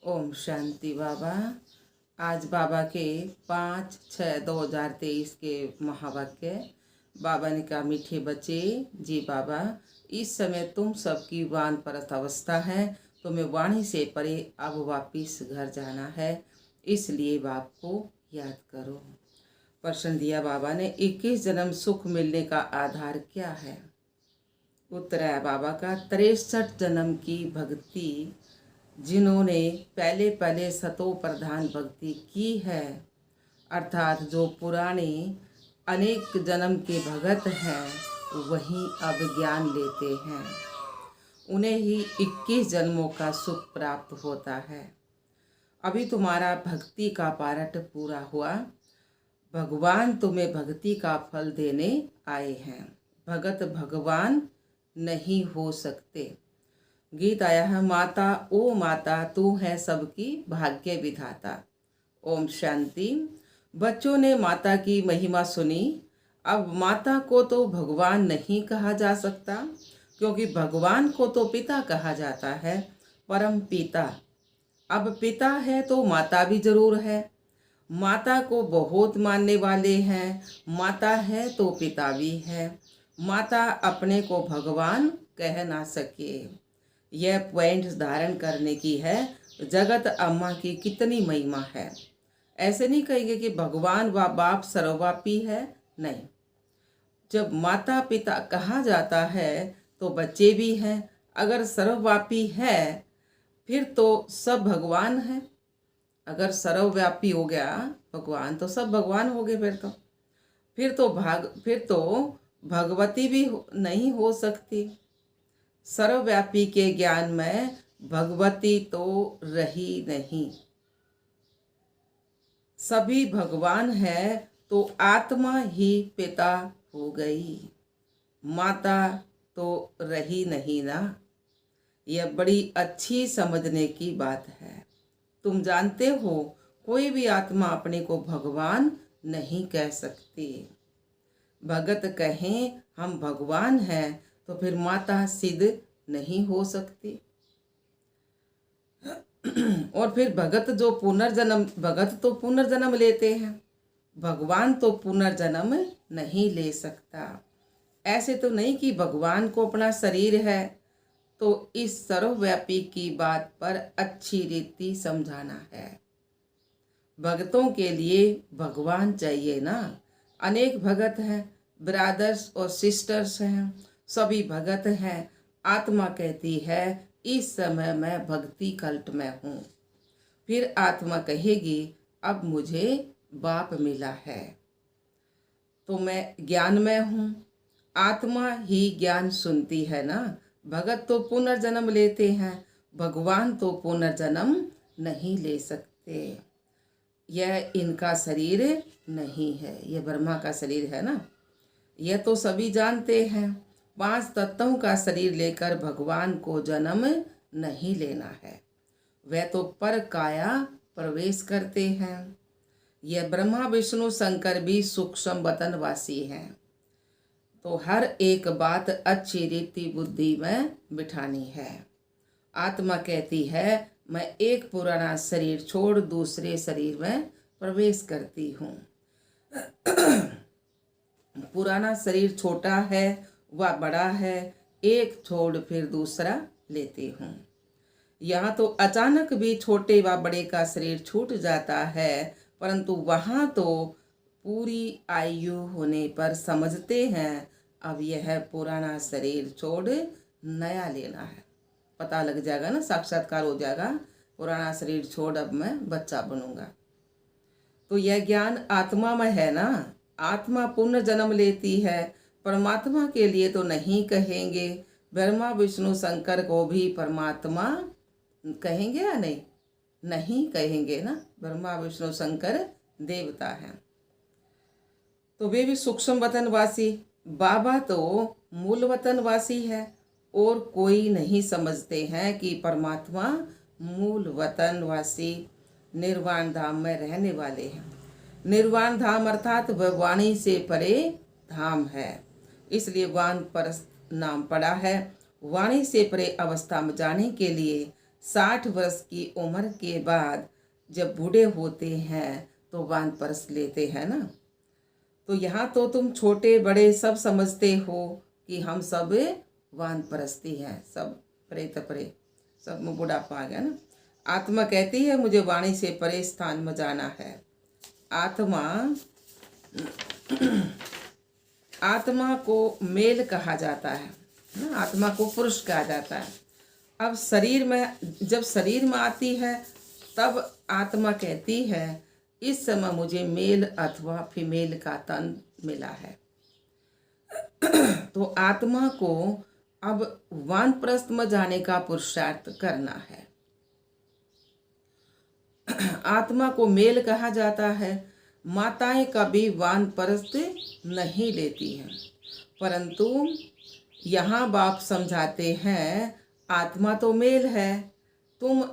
ओम शांति बाबा। आज बाबा के 5/6/2023 के महावाक्य। बाबा ने कहा, मीठे बच्चे जी बाबा, इस समय तुम सबकी वानप्रस्थ अवस्था है, तुम्हें वाणी से परे अब वापिस घर जाना है, इसलिए बाप को याद करो। प्रश्न दिया बाबा ने, 21 जन्म सुख मिलने का आधार क्या है? उत्तर है बाबा का, 63 जन्म की भक्ति जिन्होंने पहले पहले सतो प्रधान भक्ति की है, अर्थात जो पुराने अनेक जन्म के भगत हैं, वही अब ज्ञान लेते हैं। उन्हें ही 21 जन्मों का सुख प्राप्त होता है। अभी तुम्हारा भक्ति का पारट पूरा हुआ। भगवान तुम्हें भक्ति का फल देने आए हैं। भगत भगवान नहीं हो सकते। गीत आया है, माता ओ माता तू है सबकी भाग्य विधाता। ओम शांति। बच्चों ने माता की महिमा सुनी। अब माता को तो भगवान नहीं कहा जा सकता, क्योंकि भगवान को तो पिता कहा जाता है, परम पिता। अब पिता है तो माता भी जरूर है। माता को बहुत मानने वाले हैं। माता है तो पिता भी है। माता अपने को भगवान कह ना सके। यह पॉइंट धारण करने की है। जगत अम्मा की कितनी महिमा है। ऐसे नहीं कहेंगे कि भगवान व बाप सर्वव्यापी है, नहीं। जब माता पिता कहा जाता है तो बच्चे भी हैं। अगर सर्वव्यापी है फिर तो सब भगवान है। अगर सर्वव्यापी हो गया भगवान तो सब भगवान हो गए। फिर तो भगवती भी नहीं हो सकती। सर्वव्यापी के ज्ञान में भगवती तो रही नहीं। सभी भगवान है तो आत्मा ही पिता हो गई, माता तो रही नहीं ना। यह बड़ी अच्छी समझने की बात है। तुम जानते हो, कोई भी आत्मा अपने को भगवान नहीं कह सकती। भगत कहें हम भगवान हैं तो फिर माता सिद्ध नहीं हो सकती। और फिर भगत तो पुनर्जन्म लेते हैं। भगवान तो पुनर्जन्म नहीं ले सकता। ऐसे तो नहीं कि भगवान को अपना शरीर है तो इस सर्वव्यापी की बात पर अच्छी रीति समझाना है। भगतों के लिए भगवान चाहिए ना। अनेक भगत हैं, ब्रदर्स और सिस्टर्स हैं, सभी भगत हैं। आत्मा कहती है इस समय मैं भक्ति कल्ट में हूँ। फिर आत्मा कहेगी अब मुझे बाप मिला है तो मैं ज्ञान में हूँ। आत्मा ही ज्ञान सुनती है ना। भगत तो पुनर्जन्म लेते हैं, भगवान तो पुनर्जन्म नहीं ले सकते। यह इनका शरीर नहीं है, यह ब्रह्मा का शरीर है ना। यह तो सभी जानते हैं। 5 तत्वों का शरीर लेकर भगवान को जन्म नहीं लेना है। वह तो पर काया प्रवेश करते हैं। यह ब्रह्मा विष्णु शंकर भी सूक्ष्म वतनवासी हैं। तो हर एक बात अच्छी रीति बुद्धि में बिठानी है। आत्मा कहती है मैं एक पुराना शरीर छोड़ दूसरे शरीर में प्रवेश करती हूँ। पुराना शरीर छोटा है व बड़ा है, एक छोड़ फिर दूसरा लेती हूँ। यहाँ तो अचानक भी छोटे व बड़े का शरीर छूट जाता है, परंतु वहाँ तो पूरी आयु होने पर समझते हैं अब यह पुराना शरीर छोड़ नया लेना है। पता लग जाएगा ना, साक्षात्कार हो जाएगा, पुराना शरीर छोड़ अब मैं बच्चा बनूंगा। तो यह ज्ञान आत्मा में है ना। आत्मा पुनर्जन्म लेती है, परमात्मा के लिए तो नहीं कहेंगे। ब्रह्मा विष्णु शंकर को भी परमात्मा कहेंगे या नहीं? नहीं कहेंगे ना। ब्रह्मा विष्णु शंकर देवता हैं तो वे भी सूक्ष्म वतनवासी। बाबा तो मूल वतनवासी है और कोई नहीं समझते हैं कि परमात्मा मूल वतनवासी निर्वाण धाम में रहने वाले हैं। निर्वाण धाम अर्थात वह वाणी से परे धाम है, इसलिए वान पर नाम पड़ा है। वाणी से परे अवस्था में जाने के लिए 60 वर्ष की उम्र के बाद जब बूढ़े होते हैं तो वानप्रस्थ लेते हैं ना। तो यहाँ तो तुम छोटे बड़े सब समझते हो कि हम सब वानप्रस्थी हैं, सब परे सब में बुढ़ापा आ गया ना। आत्मा कहती है मुझे वाणी से परे स्थान में जाना है। आत्मा को मेल कहा जाता है ना, आत्मा को पुरुष कहा जाता है। अब जब शरीर में आती है तब आत्मा कहती है इस समय मुझे मेल अथवा फीमेल का तन मिला है। तो आत्मा को अब वानप्रस्थ में जाने का पुरुषार्थ करना है। आत्मा को मेल कहा जाता है। माताएं कभी वानप्रस्थ नहीं लेती हैं, परंतु यहाँ बाप समझाते हैं आत्मा तो मेल है। तुम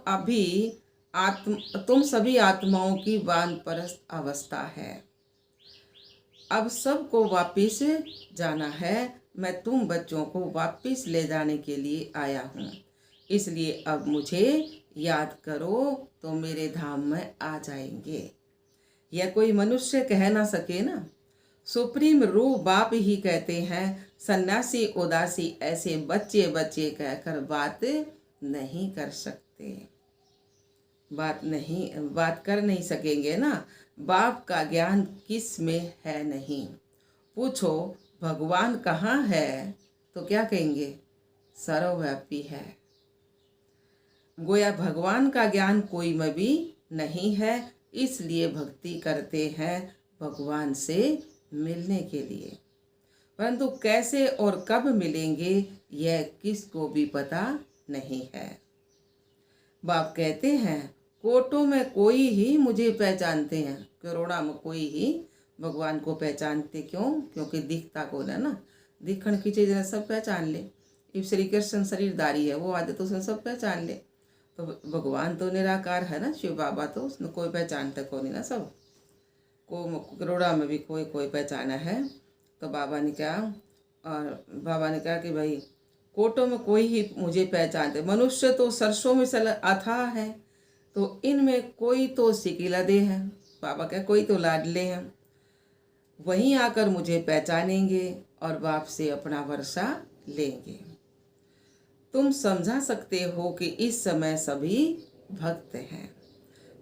सभी आत्माओं की वानप्रस्थ अवस्था है। अब सबको वापिस जाना है। मैं तुम बच्चों को वापिस ले जाने के लिए आया हूँ, इसलिए अब मुझे याद करो तो मेरे धाम में आ जाएंगे। यह कोई मनुष्य कह ना सके ना। सुप्रीम रूह बाप ही कहते हैं सन्यासी उदासी ऐसे बच्चे बच्चे कहकर बात नहीं कर सकते, बात कर नहीं सकेंगे ना। बाप का ज्ञान किस में है नहीं। पूछो भगवान कहाँ है तो क्या कहेंगे, सर्वव्यापी है। गोया भगवान का ज्ञान कोई में भी नहीं है, इसलिए भक्ति करते हैं भगवान से मिलने के लिए, परंतु कैसे और कब मिलेंगे यह किसको भी पता नहीं है। बाप कहते हैं कोटों में कोई ही मुझे पहचानते हैं, करोड़ा में कोई ही भगवान को पहचानते। क्यों? क्योंकि दिखता कौन है ना, दिखण की चीज सब पहचान ले। इब श्री कृष्ण शरीरदारी है, वो आदत उसने सब पहचान ले। तो भगवान तो निराकार है ना, शिव बाबा तो उसने कोई पहचानता कौन नहीं ना, सब को करोड़ा में भी कोई पहचाना है। तो बाबा ने कहा कि भाई कोटों में कोई ही मुझे पहचानते। मनुष्य तो सरसों में अथाह है, तो इनमें कोई तो सिकिला दे है, बाबा क्या कोई तो लाडले हैं, वहीं आकर मुझे पहचानेंगे और बाप से अपना वर्षा लेंगे। तुम समझा सकते हो कि इस समय सभी भक्त हैं,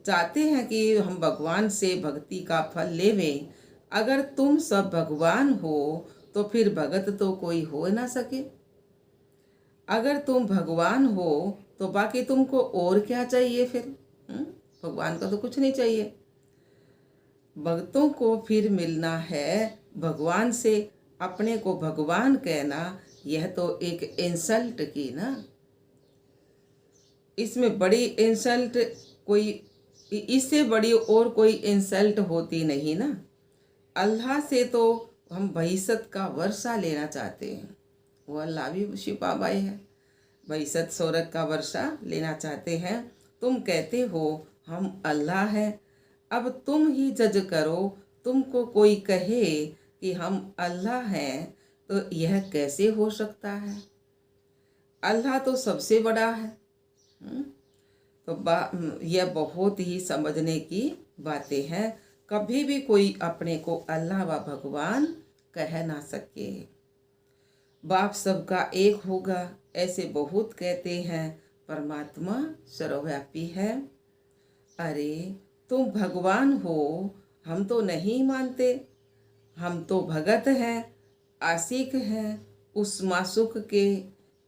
चाहते हैं कि हम भगवान से भक्ति का फल लेवें। अगर तुम सब भगवान हो तो फिर भगत तो कोई हो ना सके। अगर तुम भगवान हो तो बाकी तुमको और क्या चाहिए फिर? भगवान का तो कुछ नहीं चाहिए। भक्तों को फिर मिलना है भगवान से। अपने को भगवान कहना यह तो एक इंसल्ट की ना, इसमें बड़ी इंसल्ट कोई, इससे बड़ी और कोई इंसल्ट होती नहीं ना। अल्लाह से तो हम बहिसत का वर्षा लेना चाहते हैं, वो अल्लाह भी शिव बाबा है, बहिसत स्वर्ग का वर्षा लेना चाहते हैं। तुम कहते हो हम अल्लाह हैं, अब तुम ही जज करो। तुमको कोई कहे कि हम अल्लाह हैं तो यह कैसे हो सकता है? अल्लाह तो सबसे बड़ा है। तो यह बहुत ही समझने की बातें हैं। कभी भी कोई अपने को अल्लाह व भगवान कह ना सके। बाप सबका एक होगा ऐसे बहुत कहते हैं, परमात्मा सर्वव्यापी है। अरे तुम भगवान हो, हम तो नहीं मानते। हम तो भगत हैं, आशिक हैं उस मासुक के।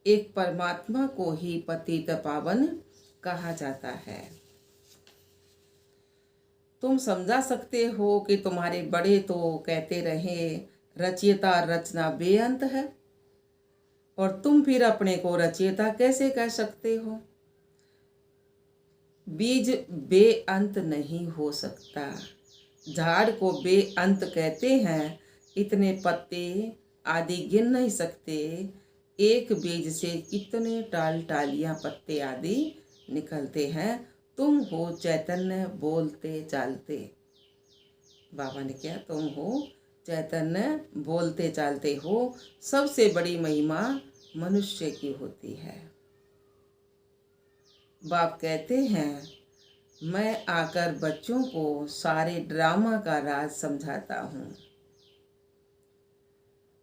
एक परमात्मा को ही पतित पावन कहा जाता है। तुम समझा सकते हो कि तुम्हारे बड़े तो कहते रहे रचयिता रचना बेअंत है, और तुम फिर अपने को रचयिता कैसे कह सकते हो? बीज बेअंत नहीं हो सकता। झाड़ को बेअंत कहते हैं, इतने पत्ते आदि गिन नहीं सकते। एक बीज से कितने टालियां पत्ते आदि निकलते हैं। तुम हो चैतन्य बोलते चालते। बाबा ने क्या, तुम हो चैतन्य बोलते चालते हो। सबसे बड़ी महिमा मनुष्य की होती है। बाप कहते हैं, मैं आकर बच्चों को सारे ड्रामा का राज समझाता हूँ।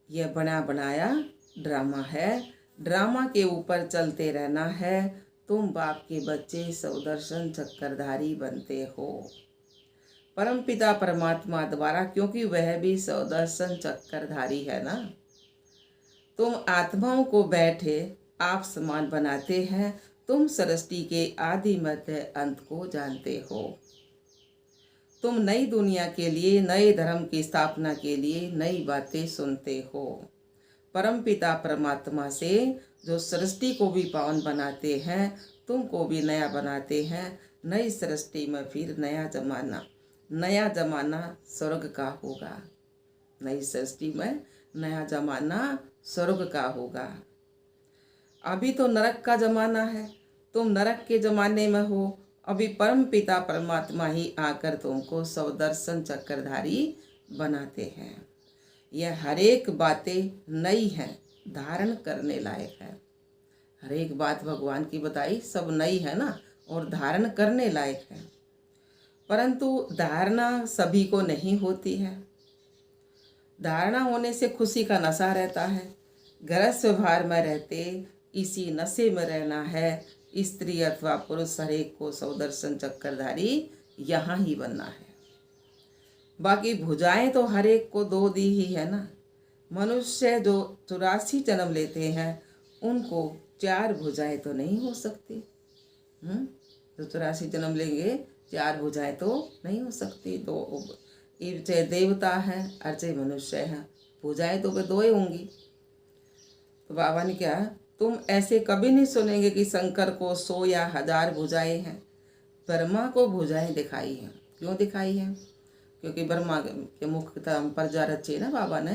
यह बना बनाया ड्रामा है, ड्रामा के ऊपर चलते रहना है। तुम बाप के बच्चे सौदर्शन चक्रधारी बनते हो परमपिता परमात्मा द्वारा, क्योंकि वह भी सौदर्शन चक्रधारी है ना। तुम आत्माओं को बैठे आप समान बनाते हैं। तुम सृष्टि के आदि मध्य अंत को जानते हो। तुम नई दुनिया के लिए, नए धर्म की स्थापना के लिए नई बातें सुनते हो। परमपिता परमात्मा से जो सृष्टि को भी पावन बनाते हैं, तुमको भी नया बनाते हैं। नई सृष्टि में फिर नया जमाना स्वर्ग का होगा। नई सृष्टि में नया जमाना स्वर्ग का होगा। अभी तो नरक का जमाना है, तुम नरक के जमाने में हो। अभी परम पिता परमात्मा ही आकर तुमको सौदर्शन चक्रधारी बनाते हैं। यह हरेक बातें नई हैं, धारण करने लायक है। हरेक बात भगवान की बताई सब नई है ना, और धारण करने लायक है। परंतु धारणा सभी को नहीं होती है। धारणा होने से खुशी का नशा रहता है। गृहस्थ व्यवहार में रहते इसी नशे में रहना है। स्त्री अथवा पुरुष हरेक को सौदर्शन चक्रधारी यहाँ ही बनना है। बाकी भुजाएं तो हरेक को दो दी ही है ना। मनुष्य जो 84 जन्म लेते हैं उनको 4 भुजाएं तो नहीं हो सकती। जो 84 जन्म लेंगे 4 भुजाएं तो नहीं हो सकती। दो, चाहे देवता हैं और चाहे मनुष्य हैं, भुजाएं तो वे 2 ही होंगी। तो बाबा ने क्या, तुम ऐसे कभी नहीं सुनेंगे कि शंकर को 100 या 1000 भुजाएं हैं। ब्रह्मा को भुजाएं दिखाई हैं। क्यों दिखाई हैं? क्योंकि ब्रह्मा के मुख पर जा रचे ना बाबा ने,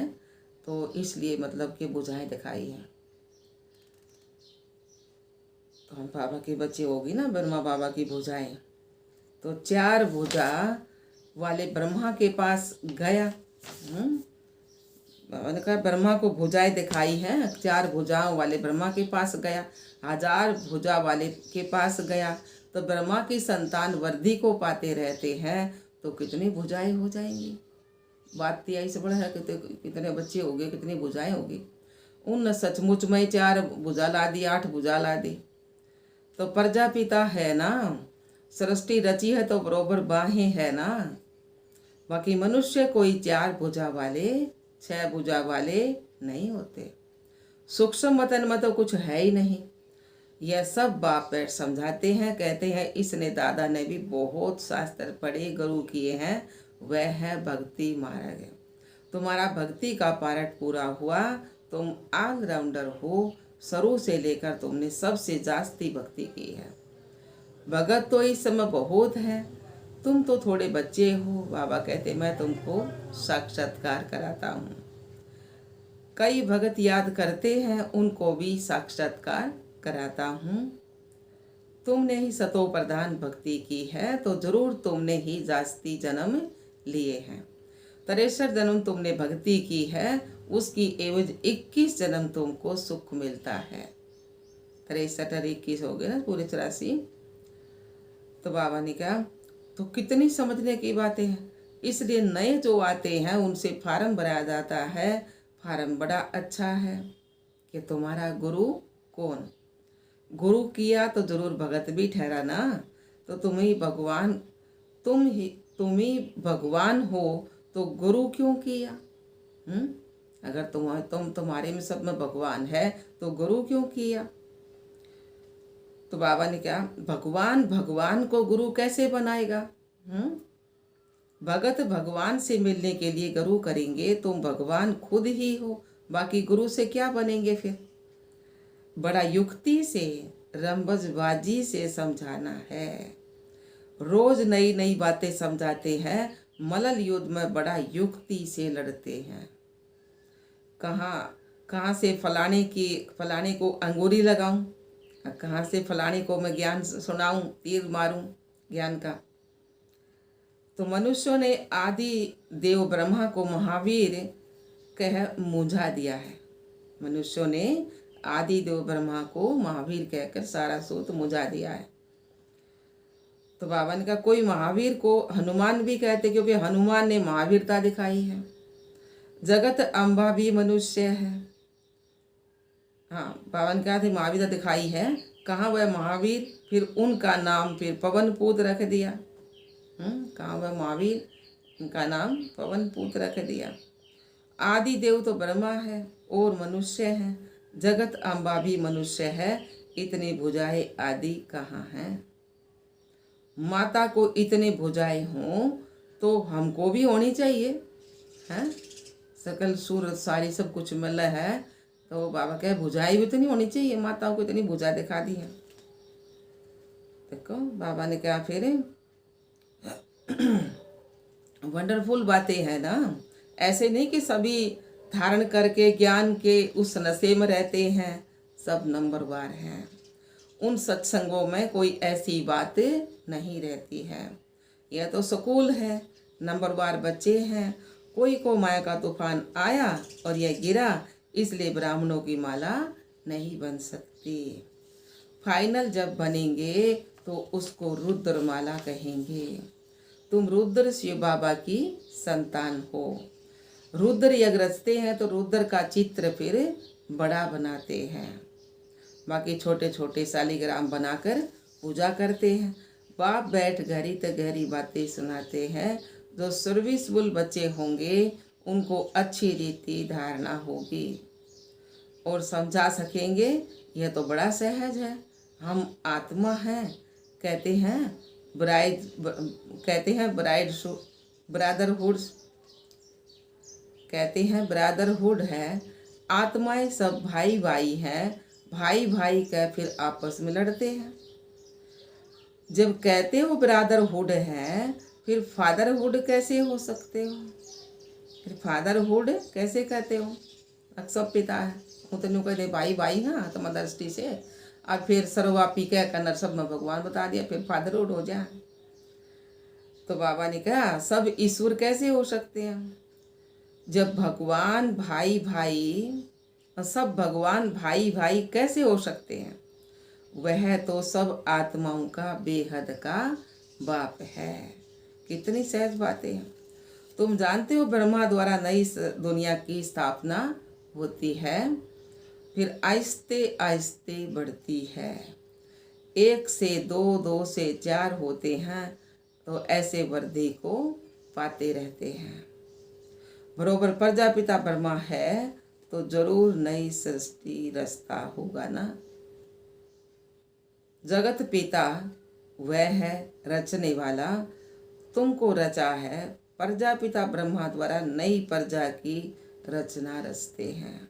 तो इसलिए मतलब कि भुजाएं दिखाई हैं। तो हम बाबा के बच्चे होगी ना, ब्रह्मा बाबा की भुजाएं। तो 4 भुजा वाले ब्रह्मा के पास गया। बाबा ने कहा ब्रह्मा को भुजाएं दिखाई हैं, 4 भुजाओं वाले ब्रह्मा के पास गया, 1000 भुजा वाले के पास गया। तो ब्रह्मा की संतान वृद्धि को पाते रहते हैं, तो कितनी भुजाएं हो जाएंगी। बात तो ऐसे बड़ा है कि कितने बच्चे हो गए, कितनी भुजाएं होगी। उन सचमुच में 4 भुजा ला दी, 8 भुजा ला दी। तो प्रजापिता है ना, सृष्टि रची है तो बरोबर बाहें है ना। बाकी मनुष्य कोई 4 भुजा वाले 6 भुजा वाले नहीं होते। सूक्ष्म वतन में तो कुछ है ही नहीं। यह सब बाप बैठ समझाते हैं। कहते हैं इसने दादा ने भी बहुत शास्त्र पढ़े, गुरु किए हैं, वह है भक्ति मार्ग। तुम्हारा भक्ति का पार्ट पूरा हुआ, तुम ऑलराउंडर हो। शुरू से लेकर तुमने सबसे जास्ती भक्ति की है। भगत तो इस समय बहुत है, तुम तो थोड़े बच्चे हो। बाबा कहते मैं तुमको साक्षात्कार कराता हूँ। कई भगत याद करते हैं, उनको भी साक्षात्कार कराता हूँ। तुमने ही सतो प्रधान भक्ति की है, तो जरूर तुमने ही जास्ती जन्म लिए हैं। 63 जन्म तुमने भक्ति की है, उसकी एवज 21 जन्म तुमको सुख मिलता है। 63 और 21 हो गए ना, पूरे 84। तो बाबा ने कहा तो कितनी समझने की बातें हैं। इसलिए नए जो आते हैं उनसे फार्म भराया जाता है। फार्म बड़ा अच्छा है कि तुम्हारा गुरु कौन। गुरु किया तो जरूर भगत भी ठहरा ना। तो तुम ही भगवान हो, तो गुरु क्यों किया? अगर तुम्हारे में सब में भगवान है तो गुरु क्यों किया? तो बाबा ने कहा भगवान को गुरु कैसे बनाएगा? भगत भगवान से मिलने के लिए गुरु करेंगे, तुम भगवान खुद ही हो, बाकी गुरु से क्या बनेंगे फिर? बड़ा युक्ति से, रंबजबाजी से समझाना है। रोज नई नई बातें समझाते हैं। मलल युद्ध में बड़ा युक्ति से लड़ते हैं। कहाँ से फलाने को अंगूरी लगाऊं, कहाँ से फलाने को मैं ज्ञान सुनाऊं, तीर मारूं ज्ञान का। तो मनुष्यों ने आदि देव ब्रह्मा को महावीर कह मुझा दिया है। मनुष्यों ने आदि देव ब्रह्मा को महावीर कहकर सारा सूत मुझा दिया है। तो बाबा ने कहा कोई महावीर को हनुमान भी कहते, क्योंकि हनुमान ने महावीरता दिखाई है। जगत अम्बा भी मनुष्य है। हाँ, बाबा ने कहा थे महावीरता दिखाई है। कहाँ वह महावीर, फिर उनका नाम फिर पवन पूत रख दिया। कहाँ वह महावीर, उनका नाम पवन पूत रख दिया। आदि देव तो ब्रह्मा है और मनुष्य है। जगत अम्बा भी मनुष्य है। इतनी भुजाएं आदि कहाँ हैं। माता को इतने भुजाएं हों तो हमको भी होनी चाहिए, हैं। सकल सूरत सारी सब कुछ मिल है, तो बाबा कहे भुजाएं भी इतनी होनी चाहिए। माताओं को इतनी भुजा दिखा दी है। देखो बाबा ने कहा फिर वंडरफुल बातें हैं ना। ऐसे नहीं कि सभी धारण करके ज्ञान के उस नशे में रहते हैं, सब नंबरवार हैं। उन सत्संगों में कोई ऐसी बात नहीं रहती है। यह तो स्कूल है, नंबरवार बच्चे हैं। कोई को माया का तूफान आया और यह गिरा, इसलिए ब्राह्मणों की माला नहीं बन सकती। फाइनल जब बनेंगे तो उसको रुद्रमाला कहेंगे। तुम रुद्र शिव बाबा की संतान हो। रुद्र यज्ञ रचते हैं तो रुद्र का चित्र फिर बड़ा बनाते हैं। बाकी छोटे छोटे शालिग्राम बनाकर पूजा करते हैं। बाप बैठ गहरी तो गहरी बातें सुनाते हैं। जो सर्विसबुल बच्चे होंगे उनको अच्छी रीति धारणा होगी और समझा सकेंगे। यह तो बड़ा सहज है। हम आत्मा हैं, कहते हैं ब्रादरहुड, कहते हैं ब्रादरहुड है। आत्माएं सब भाई भाई हैं। भाई भाई कह फिर आपस में लड़ते हैं। जब कहते हो ब्रादरहुड है, फिर फादरहुड कैसे हो सकते हो? फिर फादरहुड कैसे कहते हो? सब पिता है, वो तो यूँ कहते भाई भाई। हाँ, तो दृष्टि से अब फिर सर्वव्यापी कह कर सब में भगवान बता दिया, फिर फादरहुड हो जाए। तो बाबा ने कहा सब ईश्वर कैसे हो सकते हैं? जब भगवान भाई भाई, सब भगवान भाई भाई कैसे हो सकते हैं? वह तो सब आत्माओं का बेहद का बाप है। कितनी सहज बातें हैं। तुम जानते हो ब्रह्मा द्वारा नई दुनिया की स्थापना होती है, फिर आहिस्ते आहिस्ते बढ़ती है। 1 से 2, 2 से 4 होते हैं, तो ऐसे वृद्धि को पाते रहते हैं। बरोबर प्रजापिता ब्रह्मा है तो जरूर नई सृष्टि रचता होगा ना। जगत पिता वह है रचने वाला, तुमको रचा है। प्रजापिता ब्रह्मा द्वारा नई प्रजा की रचना रचते हैं,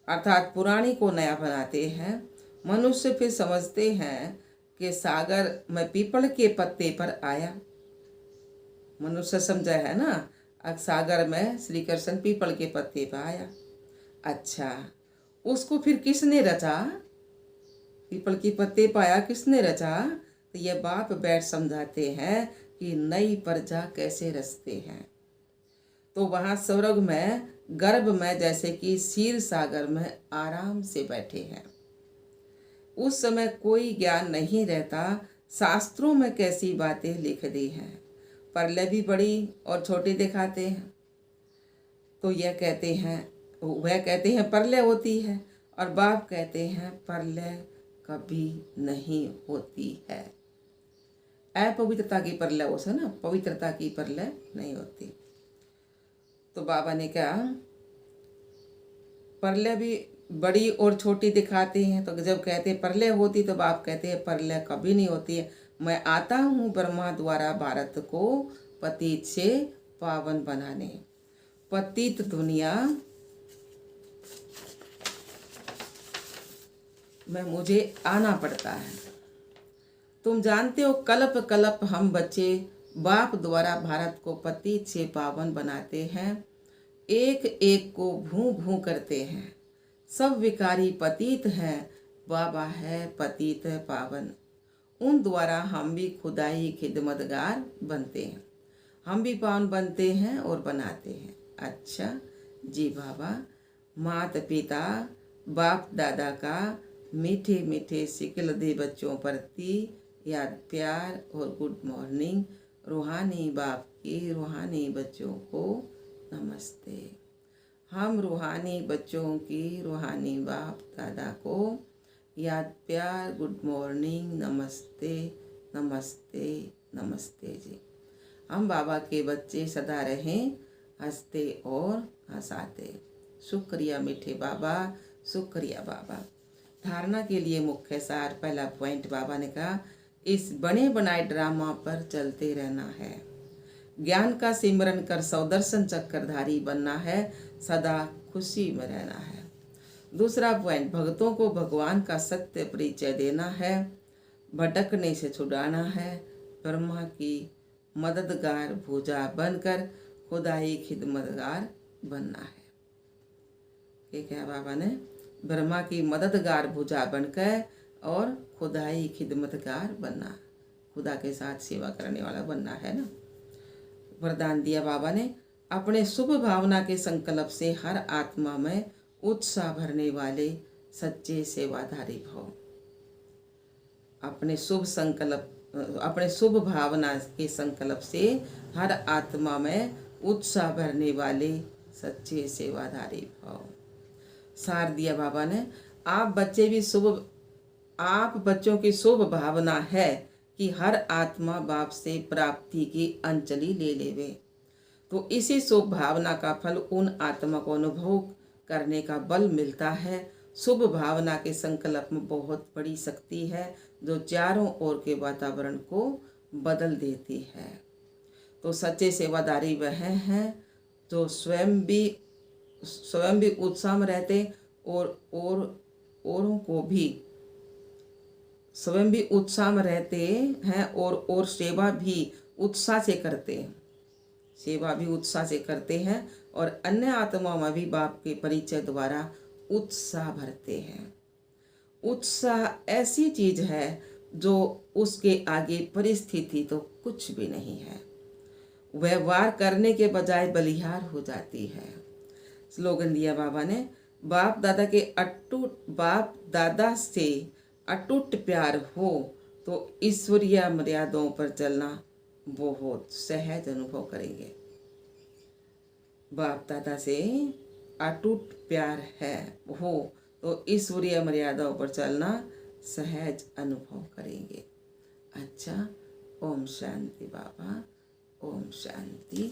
अर्थात पुरानी को नया बनाते हैं। मनुष्य फिर समझते हैं कि सागर में पीपल के पत्ते पर आया। मनुष्य समझा है ना, सागर में श्री कृष्ण पीपल के पत्ते पर आया। अच्छा, उसको फिर किसने रचा? पीपल के पत्ते पाया किसने रचा? तो ये बाप बैठ समझाते हैं कि नई प्रजा कैसे रचते हैं। तो वहाँ स्वर्ग में गर्भ में जैसे कि क्षीर सागर में आराम से बैठे हैं। उस समय कोई ज्ञान नहीं रहता। शास्त्रों में कैसी बातें लिख दी हैं। प्रलय भी बड़ी और छोटी दिखाते हैं। तो यह कहते हैं, वह कहते हैं प्रलय होती है, और बाप कहते हैं प्रलय कभी नहीं होती है। अपवित्रता की प्रलय हो से ना, पवित्रता की प्रलय नहीं होती। तो बाबा ने कहा प्रलय भी बड़ी और छोटी दिखाते हैं। तो जब कहते हैं प्रलय होती, तो बाप कहते हैं प्रलय कभी नहीं होती है। मैं आता हूँ ब्रह्मा द्वारा भारत को पतित से पावन बनाने। पतित दुनिया में मुझे आना पड़ता है। तुम जानते हो कल्प कल्प हम बच्चे बाप द्वारा भारत को पतित से पावन बनाते हैं। एक एक को भूं भूं करते हैं। सब विकारी पतित हैं, बाबा है पतित है पावन। उन द्वारा हम भी खुदाई खिदमतगार बनते हैं। हम भी पावन बनते हैं और बनाते हैं। अच्छा जी बाबा, माता पिता बाप दादा का मीठे मीठे शिकल दे बच्चों प्रति याद प्यार और गुड मॉर्निंग। रूहानी बाप की रूहानी बच्चों को नमस्ते। हम रूहानी बच्चों की रूहानी बाप दादा को याद प्यार गुड मॉर्निंग नमस्ते नमस्ते नमस्ते जी। हम बाबा के बच्चे सदा रहें हंसते और हंसाते। शुक्रिया मीठे बाबा, शुक्रिया बाबा। धारणा के लिए मुख्य सार। पहला पॉइंट बाबा ने कहा, इस बने बनाए ड्रामा पर चलते रहना है। ज्ञान का सिमरन कर सौदर्शन चक्रधारी बनना है, सदा खुशी में रहना है। दूसरा पॉइंट, भक्तों को भगवान का सत्य परिचय देना है, भटकने से छुड़ाना है, ब्रह्मा की मददगार भुजा बनकर खुदाई खिदमतगार बनना है। ठीक है बाबा ने, ब्रह्मा की मददगार भुजा बनकर और खुदाई खिदमतगार बनना, खुदा के साथ सेवा करने वाला बनना है ना। वरदान दिया बाबा ने, अपने शुभ भावना के संकल्प से हर आत्मा में उत्साह भरने वाले सच्चे सेवाधारी भव। अपने शुभ भावना के संकल्प से हर आत्मा में उत्साह भरने वाले सच्चे सेवाधारी भव। सार दिया बाबा ने, आप बच्चों की शुभ भावना है कि हर आत्मा बाप से प्राप्ति की अंजलि ले लेवे। तो इसी शुभ भावना का फल उन आत्मा को अनुभव करने का बल मिलता है। शुभ भावना के संकल्प में बहुत बड़ी शक्ति है जो चारों ओर के वातावरण को बदल देती है। तो सच्चे सेवादारी वह हैं जो स्वयं भी उत्साह में रहते और औरों को भी स्वयं भी उत्साह में रहते हैं और सेवा भी उत्साह से करते हैं और अन्य आत्माओं में भी बाप के परिचय द्वारा उत्साह भरते हैं। उत्साह ऐसी चीज है जो उसके आगे परिस्थिति तो कुछ भी नहीं है, व्यवहार करने के बजाय बलिहार हो जाती है। स्लोगन दिया बाबा ने, बाप दादा से अटूट प्यार हो तो ईश्वरीय मर्यादाओं पर चलना बहुत सहज अनुभव करेंगे। बाप दादा से अटूट प्यार हो तो ईश्वरीय मर्यादाओं पर चलना सहज अनुभव करेंगे। अच्छा, ओम शांति बाबा, ओम शांति।